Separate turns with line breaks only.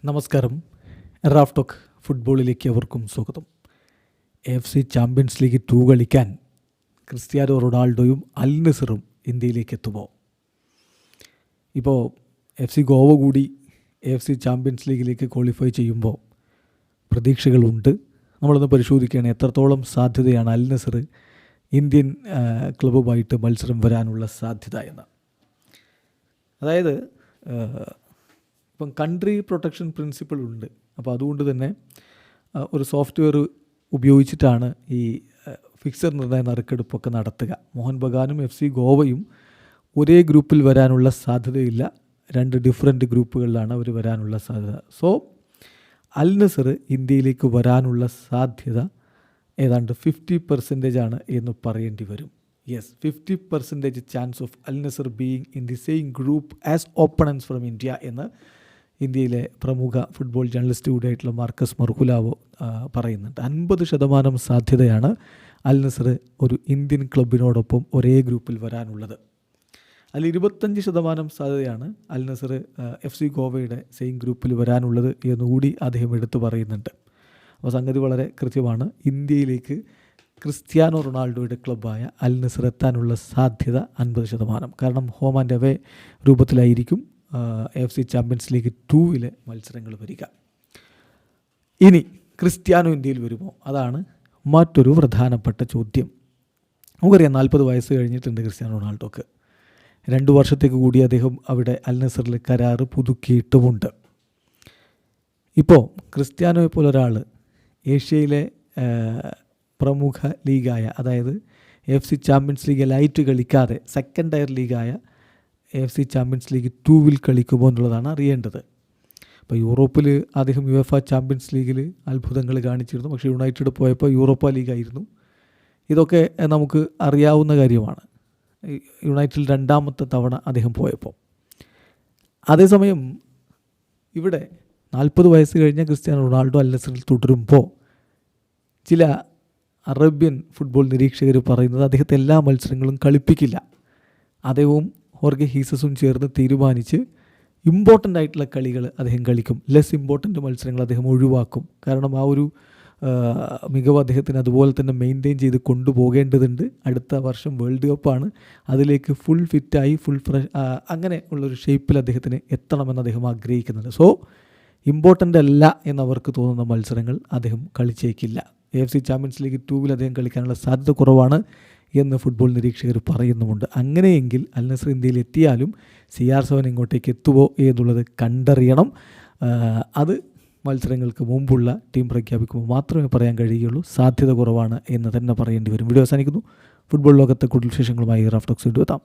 നമസ്കാരം. Raf talk ഫുട്ബോളിലേക്ക് അവർക്കും സ്വാഗതം. FC ചാമ്പ്യൻസ് ലീഗ് 2 കളിക്കാൻ ക്രിസ്ത്യാനോ റൊണാൾഡോയും അൽ നസറും ഇന്ത്യയിലേക്ക് എത്തുമോ? ഇപ്പോൾ FC ഗോവ കൂടി FC ചാമ്പ്യൻസ് ലീഗിലേക്ക് ക്വാളിഫൈ ചെയ്യുമ്പോൾ പ്രതീക്ഷകളുണ്ട്. നമ്മളൊന്ന് പരിശോധിക്കുകയാണ് എത്രത്തോളം സാധ്യതയാണ് അൽ നസർ ഇന്ത്യൻ ക്ലബ്ബുമായിട്ട് മത്സരം വരാനുള്ള സാധ്യത എന്ന്. അതായത് ഇപ്പം കൺട്രി പ്രൊട്ടക്ഷൻ പ്രിൻസിപ്പിൾ ഉണ്ട്. അപ്പോൾ അതുകൊണ്ട് തന്നെ ഒരു സോഫ്റ്റ്വെയർ ഉപയോഗിച്ചിട്ടാണ് ഈ ഫിക്സർ നിർണയ നറുക്കെടുപ്പൊക്കെ നടത്തുക. മോഹൻ ബഗാനും FC ഗോവയും ഒരേ ഗ്രൂപ്പിൽ വരാനുള്ള സാധ്യതയില്ല. 2 ഡിഫറെൻറ്റ് ഗ്രൂപ്പുകളിലാണ് അവർ വരാനുള്ള സാധ്യത. സോ അൽ നസർ ഇന്ത്യയിലേക്ക് വരാനുള്ള സാധ്യത ഏതാണ്ട് 50% ആണ് എന്ന് പറയേണ്ടി വരും. Yes, 50% chance of Al Nassr being in the same group as opponents from India എന്ന് ഇന്ത്യയിലെ പ്രമുഖ ഫുട്ബോൾ ജേർണലിസ്റ്റ് കൂടിയായിട്ടുള്ള മാർക്കസ് മർഹുലാവോ പറയുന്നുണ്ട്. 50% സാധ്യതയാണ് അൽ നസർ ഒരു ഇന്ത്യൻ ക്ലബിനോടൊപ്പം ഒരേ ഗ്രൂപ്പിൽ വരാനുള്ളത്. അതിൽ 25% സാധ്യതയാണ് അൽ നസർ FC ഗോവയുടെ സെയിം ഗ്രൂപ്പിൽ വരാനുള്ളത് എന്നുകൂടി അദ്ദേഹം എടുത്തു പറയുന്നുണ്ട്. അപ്പോൾ സംഗതി വളരെ കൃത്യമാണ്. ഇന്ത്യയിലേക്ക് ക്രിസ്ത്യാനോ റൊണാൾഡോയുടെ ക്ലബ്ബായ അൽ നസർ എത്താനുള്ള സാധ്യത 50%. കാരണം ഹോം ആൻഡ് അവേ രൂപത്തിലായിരിക്കും FC ചാമ്പ്യൻസ് ലീഗ് 2 മത്സരങ്ങൾ വരിക. ഇനി ക്രിസ്ത്യാനോ ഇന്ത്യയിൽ വരുമോ? അതാണ് മറ്റൊരു പ്രധാനപ്പെട്ട ചോദ്യം. നമുക്കറിയാം 40 വയസ്സ് കഴിഞ്ഞിട്ടുണ്ട് ക്രിസ്ത്യാനോ റൊണാൾഡോക്ക്. 2 വർഷത്തേക്ക് കൂടി അദ്ദേഹം അവിടെ അൽ നസറിൽ കരാറ് പുതുക്കിയിട്ടുമുണ്ട്. ഇപ്പോൾ ക്രിസ്ത്യാനോയെ പോലെ ഒരാൾ ഏഷ്യയിലെ പ്രമുഖ ലീഗായ, അതായത് FC ചാമ്പ്യൻസ് ലീഗ് ലൈറ്റ് കളിക്കാതെ സെക്കൻഡ് ടയർ ലീഗായ FC ചാമ്പ്യൻസ് ലീഗ് 2 കളിക്കുമോ എന്നുള്ളതാണ് അറിയേണ്ടത്. ഇപ്പോൾ യൂറോപ്പിൽ അദ്ദേഹം UEFA ചാമ്പ്യൻസ് ലീഗിൽ അത്ഭുതങ്ങൾ കാണിച്ചിരുന്നു. പക്ഷേ യുണൈറ്റഡ് പോയപ്പോൾ യൂറോപ്പ ലീഗായിരുന്നു. ഇതൊക്കെ നമുക്ക് അറിയാവുന്ന കാര്യമാണ്. യുണൈറ്റഡിൽ 2ാമത്തെ തവണ അദ്ദേഹം പോയപ്പോൾ. അതേസമയം ഇവിടെ 40 വയസ്സ് കഴിഞ്ഞ ക്രിസ്ത്യാനോ റൊണാൾഡോ അൽ നസറിൽ തുടരുമ്പോൾ ചില അറേബ്യൻ ഫുട്ബോൾ നിരീക്ഷകർ പറയുന്നത് അദ്ദേഹത്തെ എല്ലാ മത്സരങ്ങളും കളിപ്പിക്കില്ല. അദ്ദേഹവും ഹോർഗെ ഹീസസും ചേർന്ന് തീരുമാനിച്ച് ഇമ്പോർട്ടൻ്റ് ആയിട്ടുള്ള കളികൾ അദ്ദേഹം കളിക്കും, ലെസ് ഇമ്പോർട്ടൻ്റ് മത്സരങ്ങൾ അദ്ദേഹം ഒഴിവാക്കും. കാരണം ആ ഒരു മികവ് അദ്ദേഹത്തിന് അതുപോലെ തന്നെ മെയിൻറ്റെയിൻ ചെയ്ത് കൊണ്ടുപോകേണ്ടതുണ്ട്. അടുത്ത വർഷം വേൾഡ് കപ്പാണ്. അതിലേക്ക് ഫുൾ ഫിറ്റായി ഫുൾ ഫ്രഷ് അങ്ങനെ ഉള്ളൊരു ഷേപ്പിൽ അദ്ദേഹത്തിന് എത്തണമെന്ന് അദ്ദേഹം ആഗ്രഹിക്കുന്നുണ്ട്. സോ ഇമ്പോർട്ടൻ്റ് അല്ല എന്നവർക്ക് തോന്നുന്ന മത്സരങ്ങൾ അദ്ദേഹം കളിച്ചേക്കില്ല. FC ചാമ്പ്യൻസ് ലീഗ് 2 അദ്ദേഹം കളിക്കാനുള്ള സാധ്യത കുറവാണ് എന്ന് ഫുട്ബോൾ നിരീക്ഷകർ പറയുന്നുമുണ്ട്. അങ്ങനെയെങ്കിൽ അൽ നസർ ഇന്ത്യയിൽ എത്തിയാലും CR7 ഇങ്ങോട്ടേക്ക് എത്തുമോ എന്നുള്ളത് കണ്ടറിയണം. അത് മത്സരങ്ങൾക്ക് മുമ്പുള്ള ടീം പ്രഖ്യാപിക്കുമ്പോൾ മാത്രമേ പറയാൻ കഴിയുകയുള്ളൂ. സാധ്യത കുറവാണ് എന്ന് തന്നെ പറയേണ്ടി വരും. വീഡിയോ അവസാനിക്കുന്നു. ഫുട്ബോൾ ലോകത്തെ കൂടുതൽ വിശേഷങ്ങളുമായി റാഫ് ടോക്സ് എത്താം.